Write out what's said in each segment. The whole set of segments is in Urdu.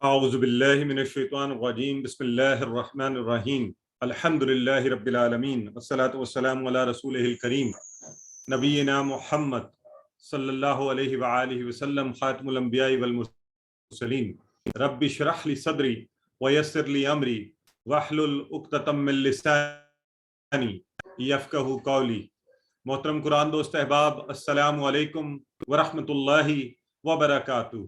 اعوذ باللہ من الشیطان الرجیم بسم اللہ الرحمن الرحیم الحمدللہ رب العالمین والصلاة والسلام علی رسولہ الکریم نبینا محمد صلی اللہ علیہ وآلہ وسلم خاتم الانبیاء والمرسلین رب اشرح لی صدری ویسر لی امری واحلل عقدۃ من لسانی یفقہوا قولی۔ محترم قرآن دوست احباب، السلام علیکم ورحمۃ اللہ وبرکاتہ۔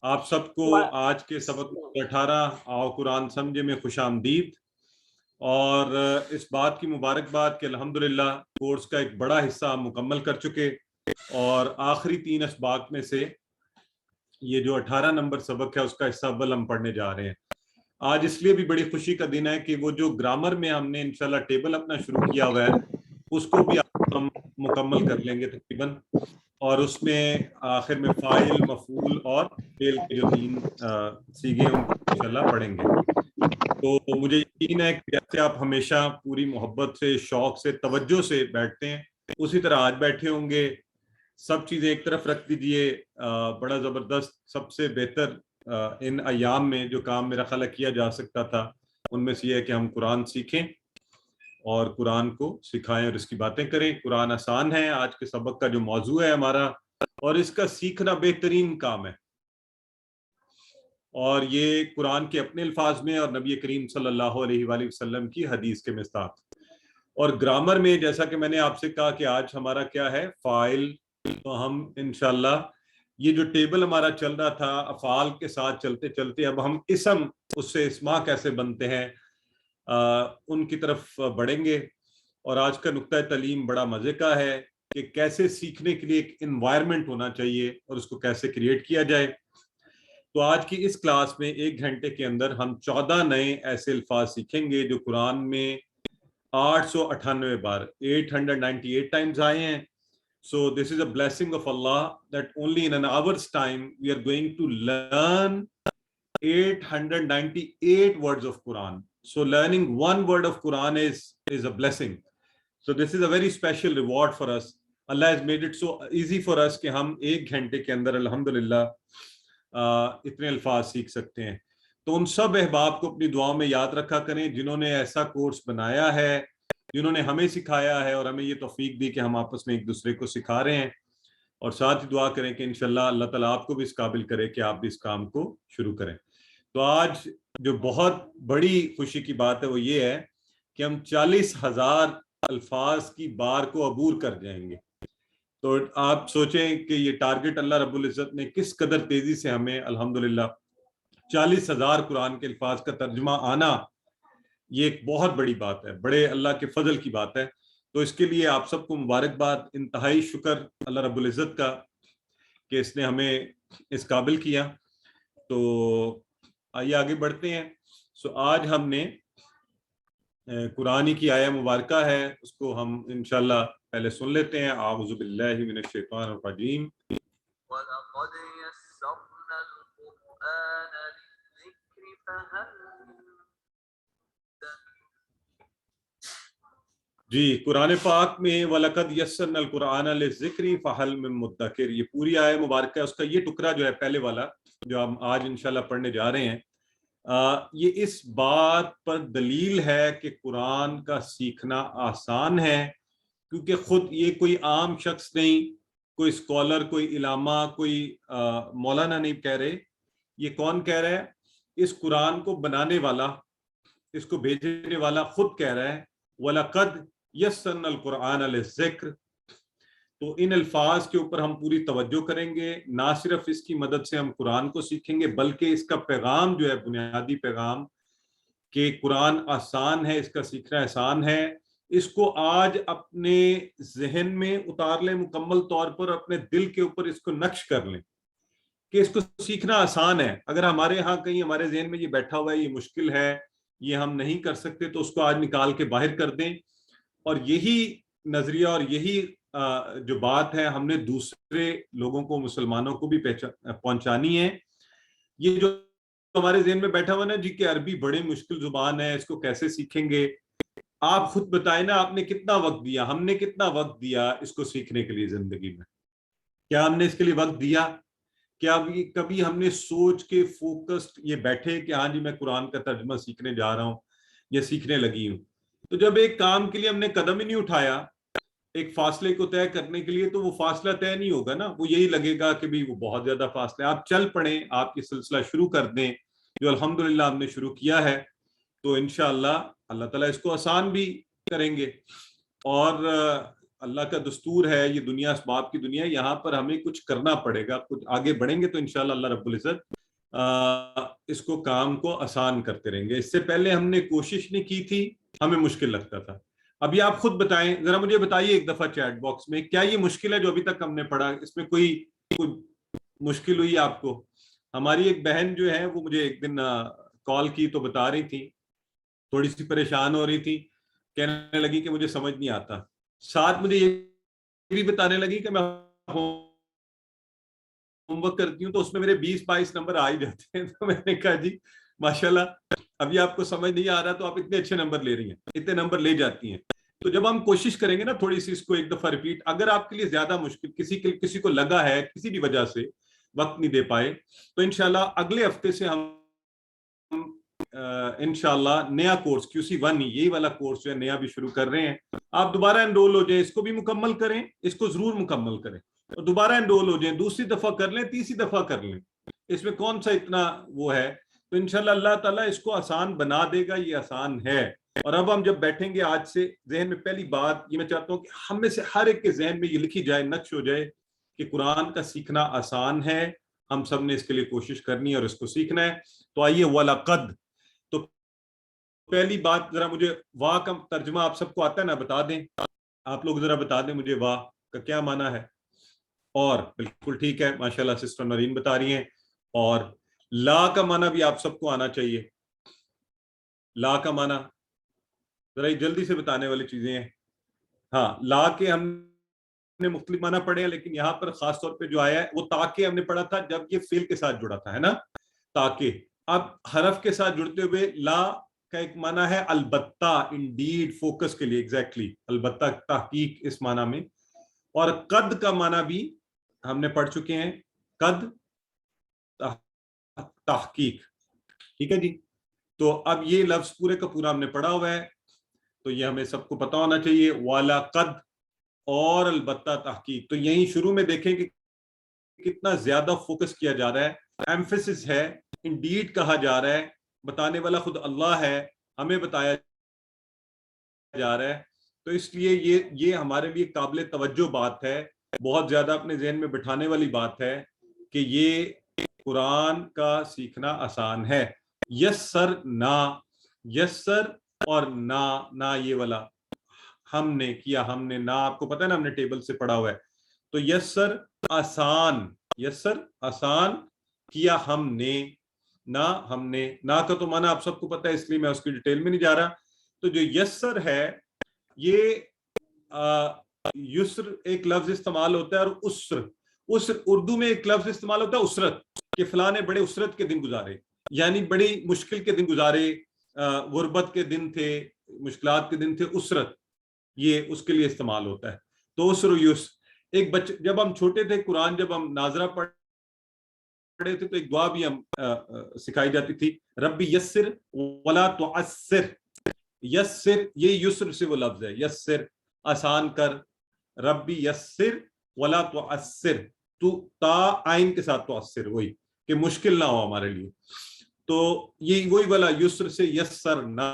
آپ سب کو آج کے سبق 18 آؤ قرآن سمجھے میں خوش آمدید، اور اس بات کی مبارکباد کہ الحمدللہ کورس کا ایک بڑا حصہ ہم مکمل کر چکے، اور آخری 3 اسباق میں سے یہ جو 18 نمبر سبق ہے اس کا حصہ اول ہم پڑھنے جا رہے ہیں۔ آج اس لیے بھی بڑی خوشی کا دن ہے کہ وہ جو گرامر میں ہم نے انشاءاللہ ٹیبل اپنا شروع کیا ہوا ہے اس کو بھی ہم مکمل کر لیں گے تقریباً، اور اس میں آخر میں فاعل، مفعول اور فعل کے جو 3 صیغے ہیں ان کو انشاءاللہ پڑھیں گے۔ تو مجھے یقین ہے کہ جیسے آپ ہمیشہ پوری محبت سے، شوق سے، توجہ سے بیٹھتے ہیں اسی طرح آج بیٹھے ہوں گے۔ سب چیزیں ایک طرف رکھ دیجئے، بڑا زبردست، سب سے بہتر ان ایام میں جو کام میرا خیال کیا جا سکتا تھا ان میں سے یہ ہے کہ ہم قرآن سیکھیں اور قرآن کو سکھائیں اور اس کی باتیں کریں۔ قرآن آسان ہے، آج کے سبق کا جو موضوع ہے ہمارا، اور اس کا سیکھنا بہترین کام ہے، اور یہ قرآن کے اپنے الفاظ میں اور نبی کریم صلی اللہ علیہ وآلہ وسلم کی حدیث کے مصداق۔ اور گرامر میں جیسا کہ میں نے آپ سے کہا کہ آج ہمارا کیا ہے، فاعل، تو ہم انشاءاللہ یہ جو ٹیبل ہمارا چل رہا تھا افعال کے ساتھ چلتے چلتے اب ہم اسم، اس سے اسما کیسے بنتے ہیں، ان کی طرف بڑھیں گے۔ اور آج کا نقطہ تعلیم بڑا مزے کا ہے کہ کیسے سیکھنے کے لیے ایک انوائرمنٹ ہونا چاہیے اور اس کو کیسے کریٹ کیا جائے۔ تو آج کی اس کلاس میں 1 گھنٹے کے اندر ہم 14 نئے ایسے الفاظ سیکھیں گے جو قرآن میں 898 بار 898 times آئے ہیں۔ So this is a blessing of Allah that only in an hour's time we are going to learn 898 words of Quran. So learning one word of Quran is a blessing. So this is a very special reward for us. Allah has made it so easy for us کہ ہم 1 گھنٹے کے اندر الحمدللہ اتنے الفاظ سیکھ سکتے ہیں۔ تو ان سب احباب کو اپنی دعاؤں میں یاد رکھا کریں جنہوں نے ایسا کورس بنایا ہے، جنہوں نے ہمیں سکھایا ہے اور ہمیں یہ توفیق دی کہ ہم آپس میں ایک دوسرے کو سکھا رہے ہیں، اور ساتھ ہی دعا کریں کہ انشاءاللہ اللہ تعالیٰ آپ کو بھی اس قابل کرے کہ آپ بھی اس کام کو شروع کریں۔ تو آج جو بہت بڑی خوشی کی بات ہے وہ یہ ہے کہ ہم 40,000 الفاظ کی بار کو عبور کر جائیں گے۔ تو آپ سوچیں کہ یہ ٹارگٹ اللہ رب العزت نے کس قدر تیزی سے ہمیں الحمدللہ 40,000 قرآن کے الفاظ کا ترجمہ آنا، یہ ایک بہت بڑی بات ہے، بڑے اللہ کے فضل کی بات ہے۔ تو اس کے لیے آپ سب کو مبارکباد، انتہائی شکر اللہ رب العزت کا کہ اس نے ہمیں اس قابل کیا۔ تو آئیے آگے بڑھتے ہیں۔ آج ہم نے قرآن کی آیہ مبارکہ ہے، اس کو ہم انشاءاللہ پہلے سن لیتے ہیں۔ اعوذ باللہ من الشیطان الرجیم۔ وَلَقَدْ يَسَّرْنَا الْقُرْآنَ لِلذِّكْرِ فَهَلْ جی، قرآن پاک میں وَلَقَدْ يَسَّرْنَا الْقُرْآنَ لِلذِّكْرِ فَهَلْ مِن مُدَّكِرٍ، یہ پوری آیہ مبارکہ ہے، اس کا یہ ٹکڑا جو ہے پہلے والا جو ہم آج انشاءاللہ پڑھنے جا رہے ہیں، یہ اس بات پر دلیل ہے کہ قرآن کا سیکھنا آسان ہے، کیونکہ خود یہ کوئی عام شخص نہیں، کوئی اسکالر، کوئی علامہ، کوئی مولانا نہیں کہہ رہے۔ یہ کون کہہ رہا ہے؟ اس قرآن کو بنانے والا، اس کو بھیجنے والا خود کہہ رہا ہے وَلَقَدْ يَسَّرْنَا الْقُرْآنَ لِلذِّكْرِ۔ تو ان الفاظ کے اوپر ہم پوری توجہ کریں گے، نہ صرف اس کی مدد سے ہم قرآن کو سیکھیں گے بلکہ اس کا پیغام جو ہے، بنیادی پیغام کہ قرآن آسان ہے، اس کا سیکھنا آسان ہے، اس کو آج اپنے ذہن میں اتار لیں، مکمل طور پر اپنے دل کے اوپر اس کو نقش کر لیں کہ اس کو سیکھنا آسان ہے۔ اگر ہمارے ہاں کہیں ہمارے ذہن میں یہ بیٹھا ہوا ہے یہ مشکل ہے، یہ ہم نہیں کر سکتے، تو اس کو آج نکال کے باہر کر دیں۔ اور یہی نظریہ اور یہی جو بات ہے ہم نے دوسرے لوگوں کو، مسلمانوں کو بھی پہنچانی ہے۔ یہ جو ہمارے ذہن میں بیٹھا ہوا نا جی کہ عربی بڑی مشکل زبان ہے، اس کو کیسے سیکھیں گے، آپ خود بتائیں نا، آپ نے کتنا وقت دیا، ہم نے کتنا وقت دیا اس کو سیکھنے کے لیے زندگی میں؟ کیا ہم نے اس کے لیے وقت دیا؟ کیا کبھی ہم نے سوچ کے فوکسڈ یہ بیٹھے کہ ہاں جی میں قرآن کا ترجمہ سیکھنے جا رہا ہوں یا سیکھنے لگی ہوں؟ تو جب ایک کام کے لیے ہم نے قدم ہی نہیں اٹھایا ایک فاصلے کو طے کرنے کے لیے، تو وہ فاصلہ طے نہیں ہوگا نا، وہ یہی لگے گا کہ بھی وہ بہت زیادہ فاصلہ ہے۔ آپ چل پڑیں، آپ یہ سلسلہ شروع کر دیں جو الحمدللہ ہم نے شروع کیا ہے، تو انشاءاللہ اللہ تعالیٰ اس کو آسان بھی کریں گے۔ اور اللہ کا دستور ہے، یہ دنیا اسباب کی دنیا ہے، یہاں پر ہمیں کچھ کرنا پڑے گا، کچھ آگے بڑھیں گے تو انشاءاللہ اللہ رب العزت اس کو کام کو آسان کرتے رہیں گے۔ اس سے پہلے ہم نے کوشش نہیں کی تھی، ہمیں مشکل لگتا تھا۔ ابھی آپ خود بتائیں، ذرا مجھے بتائیے ایک دفعہ چیٹ باکس میں، کیا یہ مشکل ہے جو ابھی تک ہم نے پڑھا؟ اس میں کوئی مشکل ہوئی آپ کو؟ ہماری ایک بہن جو ہے وہ مجھے ایک دن کال کی تو بتا رہی تھی، تھوڑی سی پریشان ہو رہی تھی، کہنے لگی کہ مجھے سمجھ نہیں آتا، ساتھ مجھے یہ بھی بتانے لگی کہ میں ہوم ورک کرتی ہوں تو اس میں میرے 20-22 نمبر آ ہی جاتے ہیں۔ تو میں نے کہا جی ماشاءاللہ، ابھی آپ کو سمجھ نہیں آ رہا تو آپ اتنے اچھے نمبر لے رہی ہیں، اتنے نمبر لے جاتی ہیں۔ تو جب ہم کوشش کریں گے نا تھوڑی سی اس کو ایک دفعہ ریپیٹ، اگر آپ کے لیے زیادہ مشکل کسی کو لگا ہے کسی بھی وجہ سے وقت نہیں دے پائے، تو انشاءاللہ اگلے ہفتے سے ہم انشاءاللہ نیا کورس QC1 یہی والا کورس جو ہے نیا بھی شروع کر رہے ہیں۔ آپ دوبارہ انرول ہو جائیں، اس کو بھی مکمل کریں، اس کو ضرور مکمل کریں، اور دوبارہ انرول ہو جائیں، دوسری دفعہ کر لیں، تیسری دفعہ کر لیں، اس میں کون سا اتنا وہ ہے۔ تو انشاءاللہ اللہ تعالیٰ اس کو آسان بنا دے گا، یہ آسان ہے۔ اور اب ہم جب بیٹھیں گے آج سے، ذہن میں پہلی بات یہ میں چاہتا ہوں کہ ہم میں سے ہر ایک کے ذہن میں یہ لکھی جائے، نقش ہو جائے کہ قرآن کا سیکھنا آسان ہے، ہم سب نے اس کے لیے کوشش کرنی ہے اور اس کو سیکھنا ہے۔ تو آئیے وَلَقَدْ، تو پہلی بات ذرا مجھے واہ کا ترجمہ آپ سب کو آتا ہے نا، بتا دیں آپ لوگ، ذرا بتا دیں مجھے واہ کا کیا معنی ہے۔ اور بالکل ٹھیک ہے، ماشاءاللہ سسٹر نورین بتا رہی ہیں۔ اور لا کا معنی بھی آپ سب کو آنا چاہیے، لا کا معنی ذرا جلدی سے بتانے والی چیزیں ہیں۔ ہاں، لا کے ہم نے مختلف معنی پڑھے ہیں، لیکن یہاں پر خاص طور پہ جو آیا ہے وہ تاکہ ہم نے پڑھا تھا جب یہ فعل کے ساتھ جڑا تھا، ہے نا، تاکہ۔ اب حرف کے ساتھ جڑتے ہوئے لا کا ایک معنی ہے البتہ، انڈیڈ، فوکس کے لیے، ایگزیکٹلی، البتہ، تحقیق اس معنی میں۔ اور قد کا معنی بھی ہم نے پڑھ چکے ہیں، قد، تحقیق، ٹھیک ہے جی۔ تو اب یہ لفظ پورے کا پورا ہم نے پڑھا ہوا ہے، تو یہ ہمیں سب کو پتہ ہونا چاہیے، وَلَقَدْ، اور البتہ تحقیق۔ تو یہیں شروع میں دیکھیں کہ کتنا زیادہ فوکس کیا جا رہا ہے، ایمفیسس ہے، انڈیڈ کہا جا رہا ہے، بتانے والا خود اللہ ہے، ہمیں بتایا جا رہا ہے۔ تو اس لیے یہ ہمارے لیے قابل توجہ بات ہے، بہت زیادہ اپنے ذہن میں بٹھانے والی بات ہے کہ یہ قرآن کا سیکھنا آسان ہے۔ یسر نا، یسر اور نا یہ والا ہم نے کیا، ہم نے، نا آپ کو پتہ ہے نا، ہم نے ٹیبل سے پڑھا ہوا ہے۔ تو یسر آسان، یسر آسان کیا ہم نے، نا ہم نے، نا کا تو معنی آپ سب کو پتہ ہے، اس لیے میں اس کی ڈیٹیل میں نہیں جا رہا۔ تو جو یسر ہے، یہ یسر ایک لفظ استعمال ہوتا ہے، اور اسر اردو میں ایک لفظ استعمال ہوتا ہے اسرت، کہ فلاں نے بڑے اسرت کے دن گزارے، یعنی بڑی مشکل کے دن گزارے، غربت کے دن تھے، مشکلات کے دن تھے، اسرت یہ اس کے لیے استعمال ہوتا ہے۔ تو اسر و یسر، ایک بچے جب ہم چھوٹے تھے، قرآن جب ہم ناظرہ پڑھے تھے تو ایک دعا بھی ہم سکھائی جاتی تھی، ربی یسر ولا تعسر۔ یسر، یہ یسر سے وہ لفظ ہے، یسر آسان کر، ربی یسر ولا تعسر، تو تا آئین کے ساتھ تعسر، وہی کہ مشکل نہ ہو ہمارے لیے۔ تو یہ وہی والا یسر سے یسر نا،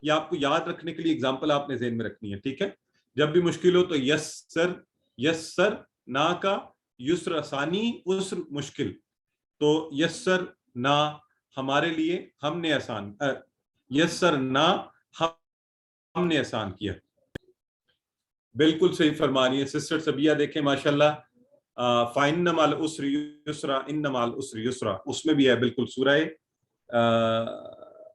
یہ آپ کو یاد رکھنے کے لیے اگزامپل آپ نے ذہن میں رکھنی ہے، ٹھیک ہے۔ جب بھی مشکل ہو تو یسر، یسر نا کا یسر آسانی، اسر مشکل، تو یسر نا ہمارے لیے، ہم نے آسان، یسر نا ہم نے آسان کیا۔ بالکل صحیح فرما رہی ہے سسٹر سبیہ، دیکھیں ماشاءاللہ، فَإِنَّ مَعَ الْعُسْرِ يُسْرًا إِنَّ مَعَ الْعُسْرِ يُسْرًا، اس میں بھی ہے بالکل، سورہ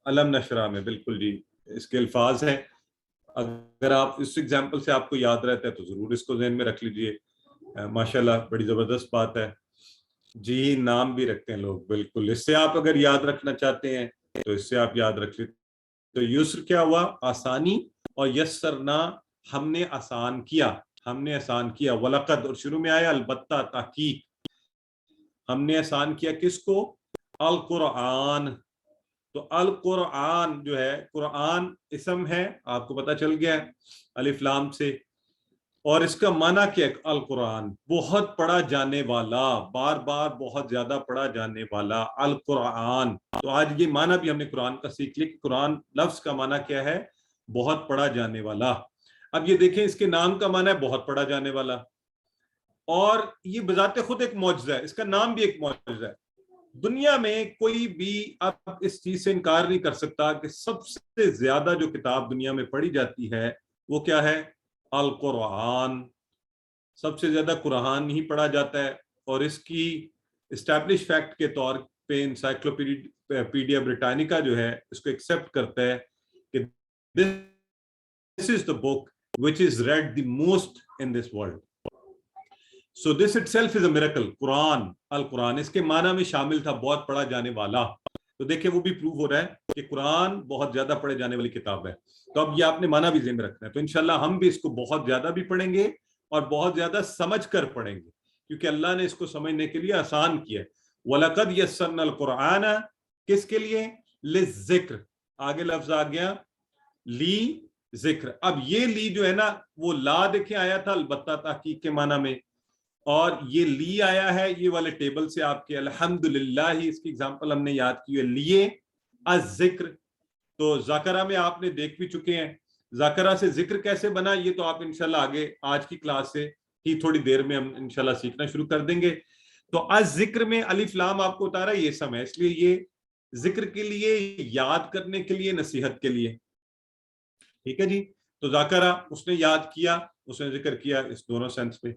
الم نشرح میں، بالکل جی اس کے الفاظ ہیں۔ اگر آپ اس ایگزامپل سے آپ کو یاد رہتا ہے تو ضرور اس کو ذہن میں رکھ لیجئے، ماشاءاللہ بڑی زبردست بات ہے جی۔ نام بھی رکھتے ہیں لوگ، بالکل، اس سے آپ اگر یاد رکھنا چاہتے ہیں تو اس سے آپ یاد رکھ لیتے۔ تو یسر کیا ہوا؟ آسانی، اور یسرنا ہم نے آسان کیا، ہم نے آسان کیا، وَلَقَدْ، اور شروع میں آیا البتہ، تحقیق۔ ہم نے آسان کیا کس کو؟ القرآن. تو القرآن جو ہے قرآن اسم ہے, آپ کو پتہ چل گیا الف لام سے, اور اس کا معنی کیا ہے؟ القرآن, بہت پڑھا جانے والا, بار بار بہت زیادہ پڑھا جانے والا القرآن. تو آج یہ معنی بھی ہم نے قرآن کا سیکھ لیا کہ قرآن لفظ کا معنی کیا ہے؟ بہت پڑھا جانے والا. اب یہ دیکھیں اس کے نام کا معنی ہے بہت پڑھا جانے والا, اور یہ بذات خود ایک معجزہ ہے, اس کا نام بھی ایک معجزہ ہے. دنیا میں کوئی بھی اب اس چیز سے انکار نہیں کر سکتا کہ سب سے زیادہ جو کتاب دنیا میں پڑھی جاتی ہے وہ کیا ہے؟ القرآن. سب سے زیادہ قرآن ہی پڑھا جاتا ہے, اور اس کی اسٹیبلش فیکٹ کے طور پہ انسائکلوپیڈیا بریٹانیکا جو ہے اس کو ایکسپٹ کرتا ہے کہ this is the book which is read the most in this world. So this itself is a miracle. قرآن, القرآن اس کے معنی میں شامل تھا بہت پڑھا جانے والا. تو دیکھیں وہ بھی پروو ہو رہا ہے کہ قرآن بہت زیادہ پڑھے جانے والی کتاب ہے. تو اب یہ آپ نے معنی بھی ذہن میں رکھنا ہے. تو انشاءاللہ ہم بھی اس کو بہت زیادہ بھی پڑھیں گے اور بہت زیادہ سمجھ کر پڑھیں گے, کیونکہ اللہ نے اس کو سمجھنے کے لیے آسان کیا ہے. وَلَقَدْ يَسَّرْنَا الْقُرْآنَ, کس کے لیے؟ لِلذِّکْر. آگے لفظ آ گیا لی ذکر. اب یہ لی جو ہے نا وہ لا دیکھیں آیا تھا البتہ تحقیق کے معنی میں, اور یہ لی آیا ہے یہ والے ٹیبل سے آپ کے الحمدللہ ہی اس کی اگزامپل ہم نے یاد کی ہے, لیے الذکر. تو ذاکرہ میں آپ نے دیکھ بھی چکے ہیں ذاکرہ سے ذکر کیسے بنا, یہ تو آپ انشاءاللہ آگے آج کی کلاس سے ہی تھوڑی دیر میں ہم انشاءاللہ سیکھنا شروع کر دیں گے. تو الذکر میں الف لام آپ کو اتارا یہ سم ہے, اس لیے یہ ذکر کے لیے, یاد کرنے کے لیے, نصیحت کے لیے. ٹھیک ہے جی. تو ذاکرہ اس نے یاد کیا, اس نے ذکر کیا, اس دونوں سینس میں.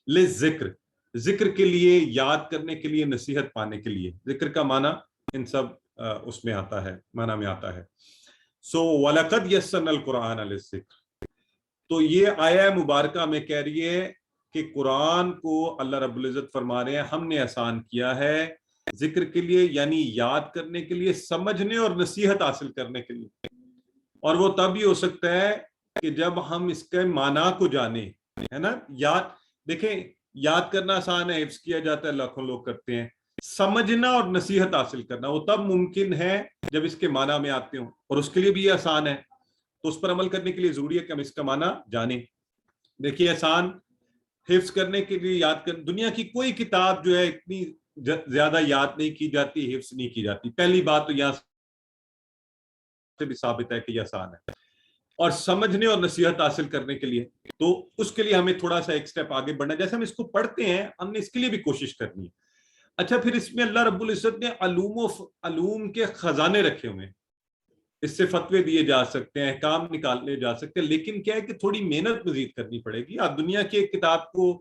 لذکر, ذکر کے لیے, یاد کرنے کے لیے, نصیحت پانے کے لیے. ذکر کا معنی ان سب اس میں آتا ہے, معنی میں آتا ہے. سو وَلَقَدْ يَسَّرْنَا الْقُرْآنَ لِلذِّکْرِ. تو یہ آیہ مبارکہ میں کہہ رہی ہے کہ قرآن کو اللہ رب العزت فرما رہے ہیں ہم نے آسان کیا ہے ذکر کے لیے, یعنی یاد کرنے کے لیے, سمجھنے اور نصیحت حاصل کرنے کے لیے. اور وہ تب ہی ہو سکتا ہے کہ جب ہم اس کے معنی کو جانیں, ہے نا. یاد دیکھیں, یاد کرنا آسان ہے, حفظ کیا جاتا ہے, لاکھوں لوگ کرتے ہیں. سمجھنا اور نصیحت حاصل کرنا وہ تب ممکن ہے جب اس کے معنی میں آتے ہوں, اور اس کے لیے بھی یہ آسان ہے. تو اس پر عمل کرنے کے لیے ضروری ہے کہ ہم اس کا معنی جانیں. دیکھیے آسان حفظ کرنے کے لیے, یاد کر, دنیا کی کوئی کتاب جو ہے اتنی زیادہ یاد نہیں کی جاتی, حفظ نہیں کی جاتی. پہلی بات تو یہاں سے بھی ثابت ہے کہ یہ آسان ہے. اور سمجھنے اور نصیحت حاصل کرنے کے لیے, تو اس کے لیے ہمیں تھوڑا سا ایک سٹیپ آگے بڑھنا ہے. جیسے ہم اس کو پڑھتے ہیں ہم نے اس کے لیے بھی کوشش کرنی ہے. اچھا, پھر اس میں اللہ رب العزت نے علوم کے خزانے رکھے ہوئے ہیں, اس سے فتوے دیے جا سکتے ہیں, کام نکالے جا سکتے ہیں, لیکن کیا ہے کہ تھوڑی محنت مزید کرنی پڑے گی. آپ دنیا کی ایک کتاب کو,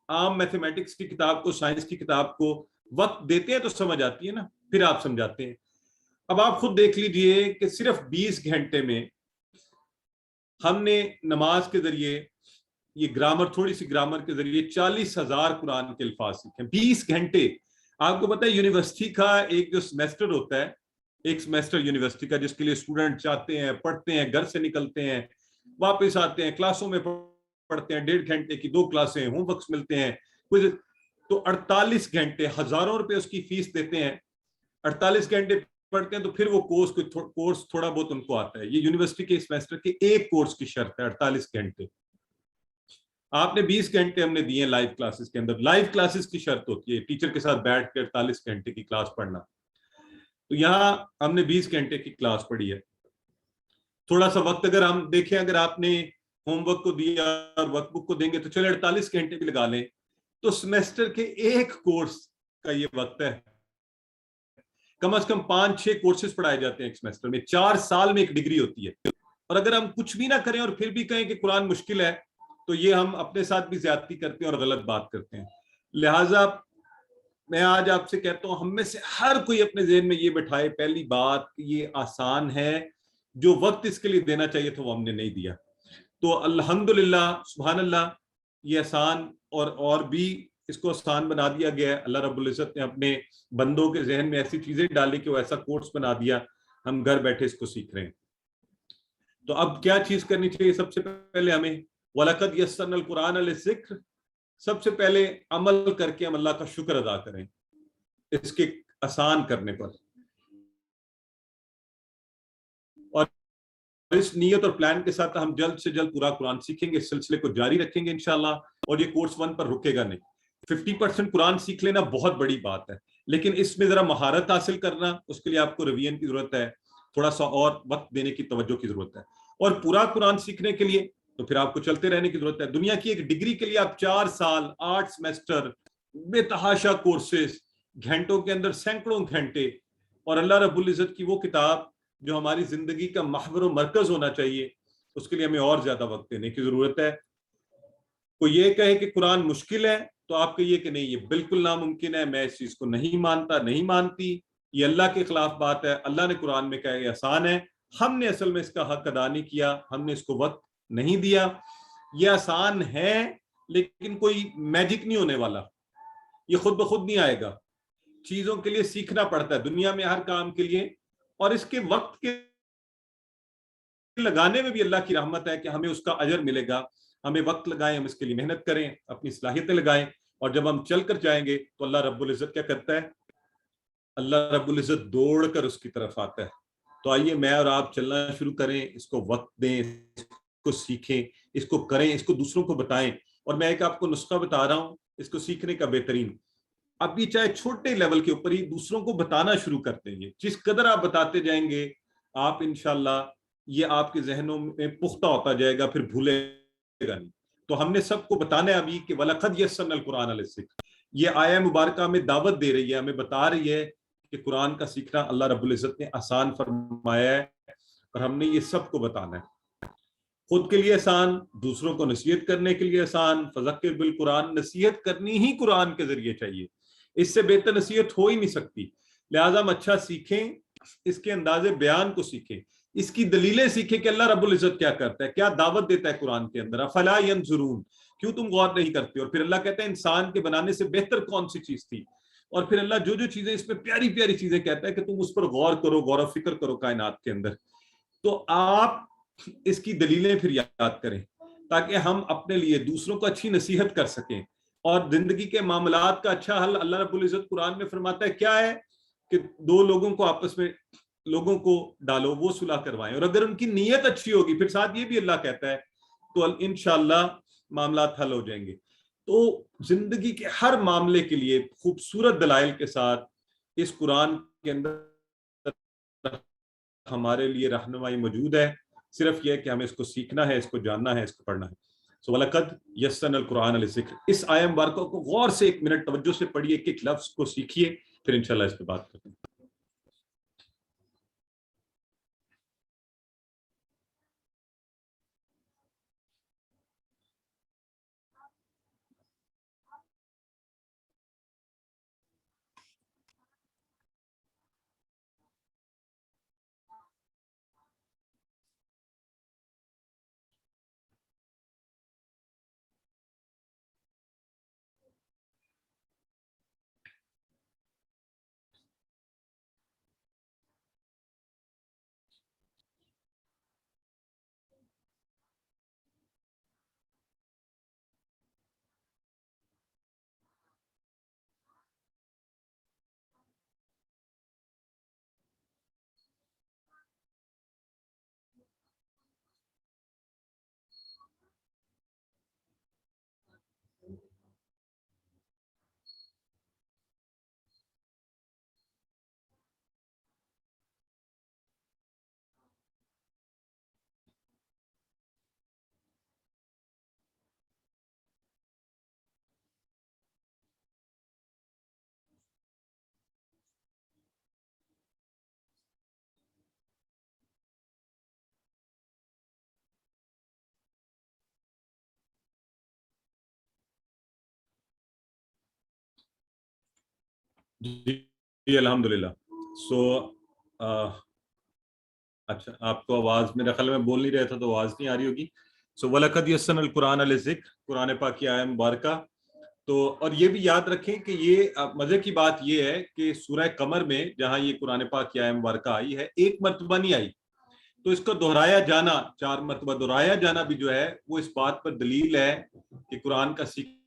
عام میتھمیٹکس کی کتاب کو, سائنس کی کتاب کو وقت دیتے ہیں تو سمجھ آتی ہے نا, پھر آپ سمجھاتے ہیں. اب آپ خود دیکھ لیجئے کہ صرف 20 گھنٹے میں ہم نے نماز کے ذریعے, یہ گرامر, تھوڑی سی گرامر کے ذریعے 40,000 قرآن کے الفاظ سیکھے. 20 گھنٹے. آپ کو پتہ ہے یونیورسٹی کا ایک جو سیمیسٹر ہوتا ہے, ایک سیمیسٹر یونیورسٹی کا, جس کے لیے اسٹوڈنٹ چاہتے ہیں, پڑھتے ہیں, گھر سے نکلتے ہیں, واپس آتے ہیں, کلاسوں میں پڑھتے ہیں, 1.5 گھنٹے کی 2 کلاسیں, ہوم ورکس ملتے ہیں, تو 48 گھنٹے, ہزاروں روپے اس کی فیس دیتے ہیں, 48 گھنٹے پڑھتے ہیں, تو پھر وہ کورس تھوڑا بہت ان کو آتا ہے. یہ یونیورسٹی کے سیمیسٹر کے ایک کورس کی شرط ہے 48 گھنٹے. آپ نے 20 گھنٹے ہم نے دیے ہیں لائیو کلاسز کے اندر. لائیو کلاسز کی شرط ہوتی ہے ٹیچر کے ساتھ بیٹھ کے 48 گھنٹے کی کلاس پڑھنا. تو یہاں ہم نے 20 گھنٹے کی کلاس پڑھی ہے. تھوڑا سا وقت اگر ہم دیکھیں, اگر آپ نے ہوم ورک کو دیا اور ورک بک کو دیں گے تو چلے 48 گھنٹے بھی لگا لیں, تو سیمیسٹر کے ایک کورس کا یہ وقت ہے. کم از کم 5-6 کورسز پڑھائے جاتے ہیں ایک سیمیسٹر میں. 4 سال میں ایک ڈگری ہوتی ہے. اور اگر ہم کچھ بھی نہ کریں اور پھر بھی کہیں کہ قرآن مشکل ہے, تو یہ ہم اپنے ساتھ بھی زیادتی کرتے ہیں اور غلط بات کرتے ہیں. لہٰذا میں آج آپ سے کہتا ہوں, ہم میں سے ہر کوئی اپنے ذہن میں یہ بٹھائے, پہلی بات یہ آسان ہے, جو وقت اس کے لیے دینا چاہیے تھا وہ ہم نے نہیں دیا. تو الحمدللہ, سبحان اللہ, یہ آسان اور بھی اس کو آسان بنا دیا گیا ہے. اللہ رب العزت نے اپنے بندوں کے ذہن میں ایسی چیزیں ڈالی کہ وہ ایسا کورس بنا دیا, ہم گھر بیٹھے اس کو سیکھ رہے ہیں. تو اب کیا چیز کرنی چاہیے؟ سب سے پہلے ہمیں وَلَقَدْ يَسَّرْنَا الْقُرْآنَ لِلذِّکْرِ, سب سے پہلے عمل کر کے ہم اللہ کا شکر ادا کریں اس کے آسان کرنے پر، اور اس نیت اور پلان کے ساتھ ہم جلد سے جلد پورا قرآن سیکھیں گے، اس سلسلے کو جاری رکھیں گے انشاءاللہ، اور یہ کورس 1 پر رکے گا نہیں۔ 50% قرآن سیکھ لینا بہت بڑی بات ہے، لیکن اس میں ذرا مہارت حاصل کرنا، اس کے لیے آپ کو رویین کی ضرورت ہے، تھوڑا سا اور وقت دینے کی، توجہ کی ضرورت ہے، اور پورا قرآن سیکھنے کے لیے تو پھر آپ کو چلتے رہنے کی ضرورت ہے۔ دنیا کی ایک ڈگری کے لیے آپ 4 سال 8 سیمسٹر بے تحاشا کورسز، گھنٹوں کے اندر سینکڑوں گھنٹے، اور اللہ رب العزت کی وہ کتاب جو ہماری زندگی کا محور و مرکز ہونا چاہیے، اس کے لیے ہمیں اور زیادہ وقت دینے کی ضرورت ہے۔ کوئی یہ کہے کہ قرآن مشکل ہے تو آپ کہیے کہ نہیں، یہ بالکل ناممکن ہے، میں اس چیز کو نہیں مانتا، نہیں مانتی، یہ اللہ کے خلاف بات ہے۔ اللہ نے قرآن میں کہا یہ آسان ہے، ہم نے اصل میں اس کا حق ادا نہیں کیا، ہم نے اس کو وقت نہیں دیا۔ یہ آسان ہے لیکن کوئی میجک نہیں ہونے والا، یہ خود بخود نہیں آئے گا، چیزوں کے لیے سیکھنا پڑتا ہے دنیا میں ہر کام کے لیے، اور اس کے وقت کے لگانے میں بھی اللہ کی رحمت ہے کہ ہمیں اس کا اجر ملے گا۔ ہمیں وقت لگائیں، ہم اس کے لیے محنت کریں، اپنی صلاحیتیں لگائیں، اور جب ہم چل کر جائیں گے تو اللہ رب العزت کیا کرتا ہے؟ اللہ رب العزت دوڑ کر اس کی طرف آتا ہے۔ تو آئیے میں اور آپ چلنا شروع کریں، اس کو وقت دیں، اس کو سیکھیں، اس کو کریں، اس کو دوسروں کو بتائیں۔ اور میں ایک آپ کو نسخہ بتا رہا ہوں اس کو سیکھنے کا بہترین، اب یہ چاہے چھوٹے لیول کے اوپر ہی دوسروں کو بتانا شروع کرتے ہیں، جس قدر آپ بتاتے جائیں گے آپ انشاءاللہ یہ آپ کے ذہنوں میں پختہ ہوتا جائے گا، پھر بھولے گا نہیں۔ تو ہم نے سب کو بتانا ہے ابھی کہ وَلَقَدْ يَسَّرْنَا الْقُرْآنَ لِلذِّكْرِ، یہ آیہ مبارکہ ہمیں دعوت دے رہی ہے، ہمیں بتا رہی ہے کہ قرآن کا سیکھنا اللہ رب العزت نے آسان فرمایا ہے، اور ہم نے یہ سب کو بتانا ہے۔ خود کے لیے آسان، دوسروں کو نصیحت کرنے کے لیے آسان۔ فذکر بالقرآن، نصیحت کرنی ہی قرآن کے ذریعے چاہیے، اس سے بہتر نصیحت ہو ہی نہیں سکتی۔ لہٰذا ہم اچھا سیکھیں، اس کے انداز بیان کو سیکھیں، اس کی دلیلیں سیکھیں کہ اللہ رب العزت کیا کرتا ہے، کیا دعوت دیتا ہے قرآن کے اندر۔ افلا ینظرون، کیوں تم غور نہیں کرتے؟ اور پھر اللہ کہتا ہے انسان کے بنانے سے بہتر کون سی چیز تھی، اور پھر اللہ جو جو چیزیں اس میں پیاری پیاری چیزیں کہتا ہے کہ تم اس پر غور کرو، غور و فکر کرو کائنات کے اندر۔ تو آپ اس کی دلیلیں پھر یاد کریں تاکہ ہم اپنے لیے دوسروں کو اچھی نصیحت کر سکیں، اور زندگی کے معاملات کا اچھا حل اللہ رب العزت قرآن میں فرماتا ہے کیا ہے کہ 2 لوگوں کو آپس میں لوگوں کو ڈالو، وہ صلح کروائیں، اور اگر ان کی نیت اچھی ہوگی، پھر ساتھ یہ بھی اللہ کہتا ہے، تو انشاءاللہ معاملات حل ہو جائیں گے۔ تو زندگی کے ہر معاملے کے لیے خوبصورت دلائل کے ساتھ اس قرآن کے اندر ہمارے لیے رہنمائی موجود ہے، صرف یہ کہ ہمیں اس کو سیکھنا ہے، اس کو جاننا ہے، اس کو پڑھنا ہے۔ سو وَلَقَدْ يَسَّرْنَا الْقُرْآنَ لِلذِّكْرِ، اس آیہ مبارکہ کو غور سے 1 منٹ توجہ سے پڑھیے، ایک ایک لفظ کو سیکھیے، پھر انشاءاللہ اس پہ بات کرتے ہیں۔ جی الحمدللہ۔ سو اچھا، آپ کو آواز، میرا خیال میں بول نہیں رہا تھا تو آواز نہیں آ رہی ہوگی۔ سو وَلَقَدْ يَسَّرْنَا الْقُرْآنَ لِلذِّكْرِ، قرآن پاک کی آیہ مبارکہ۔ تو اور یہ بھی یاد رکھیں کہ یہ مزے کی بات یہ ہے کہ سورہ قمر میں جہاں یہ قرآن پاک کی آیہ مبارکہ آئی ہے، 1 مرتبہ نہیں آئی، تو اس کو دہرایا جانا، 4 مرتبہ دہرایا جانا بھی جو ہے وہ اس بات پر دلیل ہے کہ قرآن کا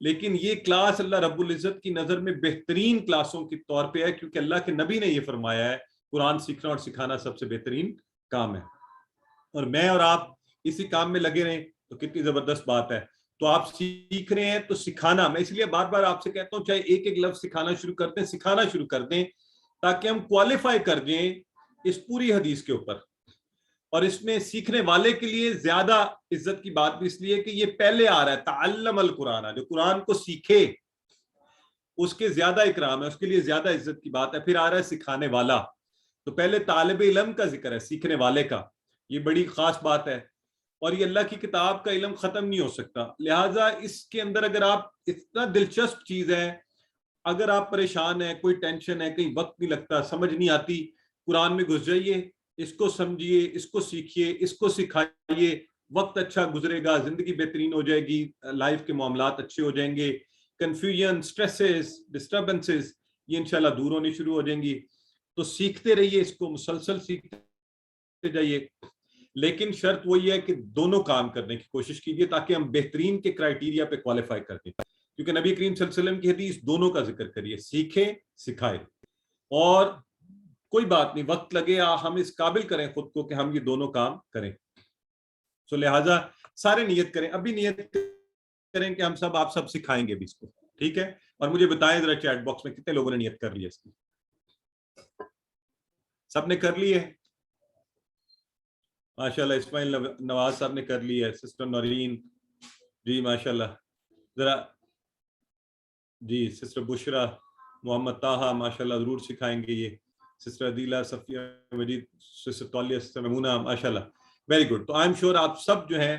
لیکن یہ کلاس اللہ رب العزت کی نظر میں بہترین کلاسوں کے طور پہ ہے، کیونکہ اللہ کے نبی نے یہ فرمایا ہے قرآن سیکھنا اور سکھانا سب سے بہترین کام ہے، اور میں اور آپ اسی کام میں لگے رہیں تو کتنی زبردست بات ہے۔ تو آپ سیکھ رہے ہیں تو سکھانا، میں اس لیے بار بار آپ سے کہتا ہوں چاہے ایک ایک لفظ سکھانا شروع کر دیں، سکھانا شروع کر دیں، تاکہ ہم کوالیفائی کر دیں اس پوری حدیث کے اوپر۔ اور اس میں سیکھنے والے کے لیے زیادہ عزت کی بات بھی اس لیے کہ یہ پہلے آ رہا ہے تعلم القرآن، جو قرآن کو سیکھے اس کے زیادہ اکرام ہے، اس کے لیے زیادہ عزت کی بات ہے۔ پھر آ رہا ہے سکھانے والا، تو پہلے طالب علم کا ذکر ہے، سیکھنے والے کا، یہ بڑی خاص بات ہے۔ اور یہ اللہ کی کتاب کا علم ختم نہیں ہو سکتا، لہٰذا اس کے اندر اگر آپ، اتنا دلچسپ چیز ہے، اگر آپ پریشان ہیں، کوئی ٹینشن ہے، کہیں وقت نہیں لگتا، سمجھ نہیں آتی، قرآن میں گھس جائیے، اس کو سمجھیے، اس کو سیکھیے، اس کو سکھائیے، وقت اچھا گزرے گا، زندگی بہترین ہو جائے گی، لائف کے معاملات اچھے ہو جائیں گے، کنفیوژن، سٹریسز، ڈسٹربنسز یہ انشاءاللہ دور ہونی شروع ہو جائیں گی۔ تو سیکھتے رہیے، اس کو مسلسل سیکھتے جائیے، لیکن شرط وہی ہے کہ دونوں کام کرنے کی کوشش کیجیے تاکہ ہم بہترین کے کرائیٹیریا پہ کوالیفائی کر دیں، کیونکہ نبی کریم صلی اللہ علیہ وسلم کی حدیث دونوں کا ذکر کریے، سیکھے سکھائے، اور کوئی بات نہیں، وقت لگے، ہم اس قابل کریں خود کو کہ ہم یہ دونوں کام کریں۔ سو لہٰذا سارے نیت کریں، ابھی نیت کریں کہ ہم سب، آپ سب سکھائیں گے بھی اس کو، ٹھیک ہے؟ اور مجھے بتائیں ذرا چیٹ باکس میں کتنے لوگوں نے نیت کر لی ہے اس کی؟ سب نے کر لی ہے؟ ماشاءاللہ اسماعیل نواز صاحب نے کر لی ہے، سسٹر نورین جی ماشاءاللہ، ذرا جی سسٹر بشرا، محمد طاہا ماشاءاللہ ضرور سکھائیں گے یہ، سسٹر عدیلہ، صفیہ مجید، سسٹر طالیہ، سسٹر میمونہ، ماشاءاللہ ویری گڈ۔ تو آئی ایم شیور آپ سب جو ہیں،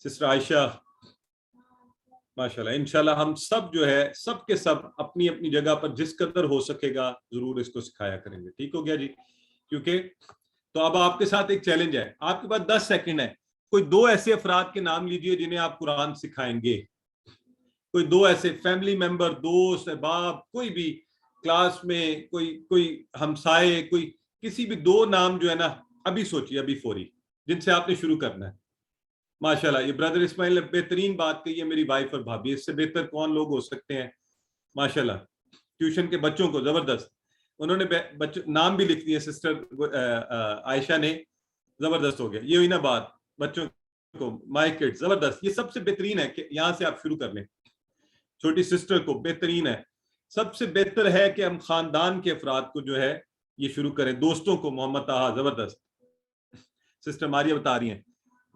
سسٹر عائشہ ماشاءاللہ، انشاءاللہ ہم سب جو ہے، سب کے سب اپنی اپنی جگہ پر جس قدر ہو سکے گا ضرور اس کو سکھایا کریں گے، ٹھیک ہو گیا جی؟ کیونکہ تو اب آپ کے ساتھ ایک چیلنج ہے، آپ کے پاس 10 سیکنڈ ہے، کوئی 2 ایسے افراد کے نام لیجئے جنہیں آپ قرآن سکھائیں گے، کوئی 2 ایسے فیملی ممبر، دوست، احباب، کوئی بھی کلاس میں، کوئی ہمسائے، کوئی کسی بھی 2 نام جو ہے نا، ابھی سوچیے، ابھی فوری، جن سے آپ نے شروع کرنا ہے۔ ماشاءاللہ یہ بردر اسماعیل نے بہترین بات کہی ہے، میری وائف اور بھابھی، اس سے بہتر کون لوگ ہو سکتے ہیں؟ ماشاءاللہ ٹیوشن کے بچوں کو زبردست، انہوں نے نام بھی لکھ دیے، سسٹر عائشہ نے، زبردست ہو گیا، یہ ہوئی نا بات، بچوں کو، مائی کڈز، زبردست، یہ سب سے بہترین ہے کہ یہاں سے آپ شروع کر لیں، چھوٹی سسٹر کو، بہترین ہے، سب سے بہتر ہے کہ ہم خاندان کے افراد کو جو ہے یہ شروع کریں، دوستوں کو، محمد طاہا زبردست، سسٹر ماریہ بتا رہی ہیں،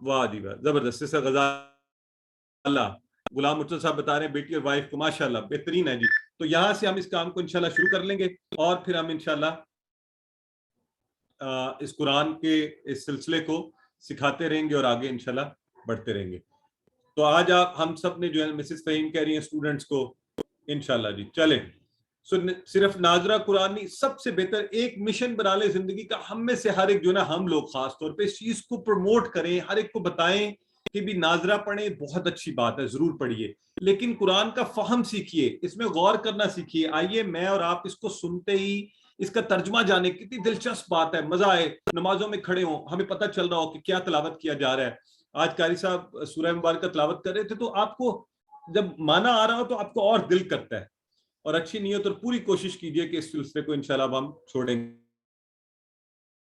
واہ جی واہ زبردست، سسٹر غزالہ، غلام مرتضی صاحب بتا رہے ہیں بیٹی اور وائف کو، ماشاءاللہ بہترین ہے جی۔ تو یہاں سے ہم اس کام کو انشاءاللہ شروع کر لیں گے، اور پھر ہم انشاءاللہ اس قرآن کے اس سلسلے کو سکھاتے رہیں گے اور آگے انشاءاللہ بڑھتے رہیں گے۔ تو آج ہم سب نے جو ہے، مسز فہیم کہہ رہی ہیں اسٹوڈنٹس کو، انشاءاللہ جی چلیں، صرف ناظرہ قرآن نہیں، سب سے بہتر ایک مشن بنا لے زندگی کا، ہم میں سے ہر ایک جو نا، ہم لوگ خاص طور پہ اس چیز کو پروموٹ کریں، ہر ایک کو بتائیں کہ بھی ناظرہ پڑھیں، بہت اچھی بات ہے، ضرور پڑھیے، لیکن قرآن کا فہم سیکھیے، اس میں غور کرنا سیکھیے۔ آئیے میں اور آپ اس کو سنتے ہی اس کا ترجمہ جانے، کتنی دلچسپ بات ہے، مزہ آئے، نمازوں میں کھڑے ہوں، ہمیں پتہ چل رہا ہو کہ کیا تلاوت کیا جا رہا ہے۔ آج قاری صاحب سورہ مبارکہ تلاوت کر رہے تھے، تو آپ کو جب معنی آ رہا ہو تو آپ کو اور دل کرتا ہے، اور اچھی نیت اور پوری کوشش کیجئے کہ اس سلسلے کو انشاءاللہ ہم چھوڑیں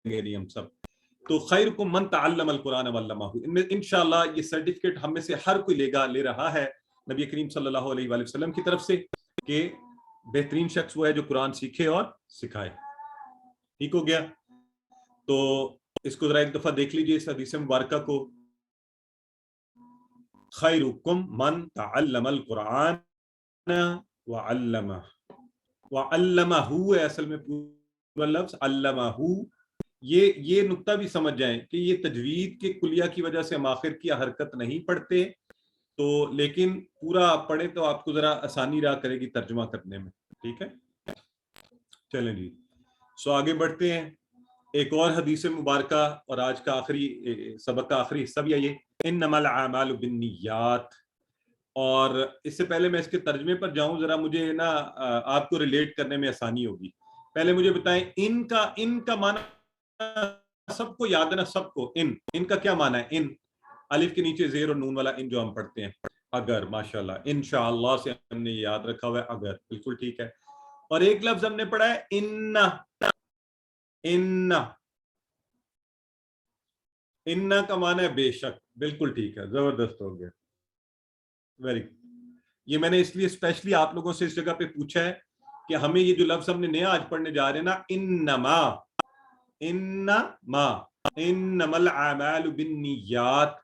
گے نہیں ہم سب۔ تو خیرکم من تعلم القرآن وعلمہ، انشاءاللہ یہ سرٹیفکیٹ ہم میں سے ہر کوئی لے رہا ہے نبی کریم صلی اللہ علیہ وآلہ وسلم کی طرف سے، کہ بہترین شخص وہ ہے جو قرآن سیکھے اور سکھائے، ٹھیک ہو گیا؟ تو اس کو ذرا ایک دفعہ دیکھ لیجئے اس حدیث مبارکہ کو، خیرکم من تعلم القرآن وعلمہ، وعلمہ ہے اصل میں پورا لفظ، علمہ، یہ نقطہ بھی سمجھ جائیں کہ یہ تجوید کے کلیہ کی وجہ سے ہم آخر کی حرکت نہیں پڑھتے، تو لیکن پورا پڑھے تو آپ کو ذرا آسانی رہا کرے گی ترجمہ کرنے میں، ٹھیک ہے؟ چلیں جی، سو آگے بڑھتے ہیں۔ ایک اور حدیث مبارکہ اور آج کا آخری سبق کا آخری حصہ بھی ہے یہ، انما الاعمال بالنیات، اور اس سے پہلے میں اس کے ترجمے پر جاؤں، ذرا مجھے نا آپ کو ریلیٹ کرنے میں آسانی ہوگی۔ پہلے مجھے بتائیں ان کا معنی سب کو یاد ہے نا؟ سب کو ان کا کیا معنی ہے؟ ان الف کے نیچے زیر اور نون والا ان جو ہم پڑھتے ہیں، اگر، ماشاءاللہ، انشاءاللہ سے ہم نے یاد رکھا ہوا ہے اگر، بالکل ٹھیک ہے. اور ایک لفظ ہم نے پڑھا ہے اننا. اننا، اننا کا معنی ہے بے شک. بالکل ٹھیک ہے، زبردست ہو گیا، ویری گڈ. یہ میں نے اس لیے اسپیشلی آپ لوگوں سے اس جگہ پہ پوچھا ہے کہ ہمیں یہ جو لفظ ہم نے نیا آج پڑھنے جا رہے ہیں نا، انما، انما، انما الاعمال بالنیات،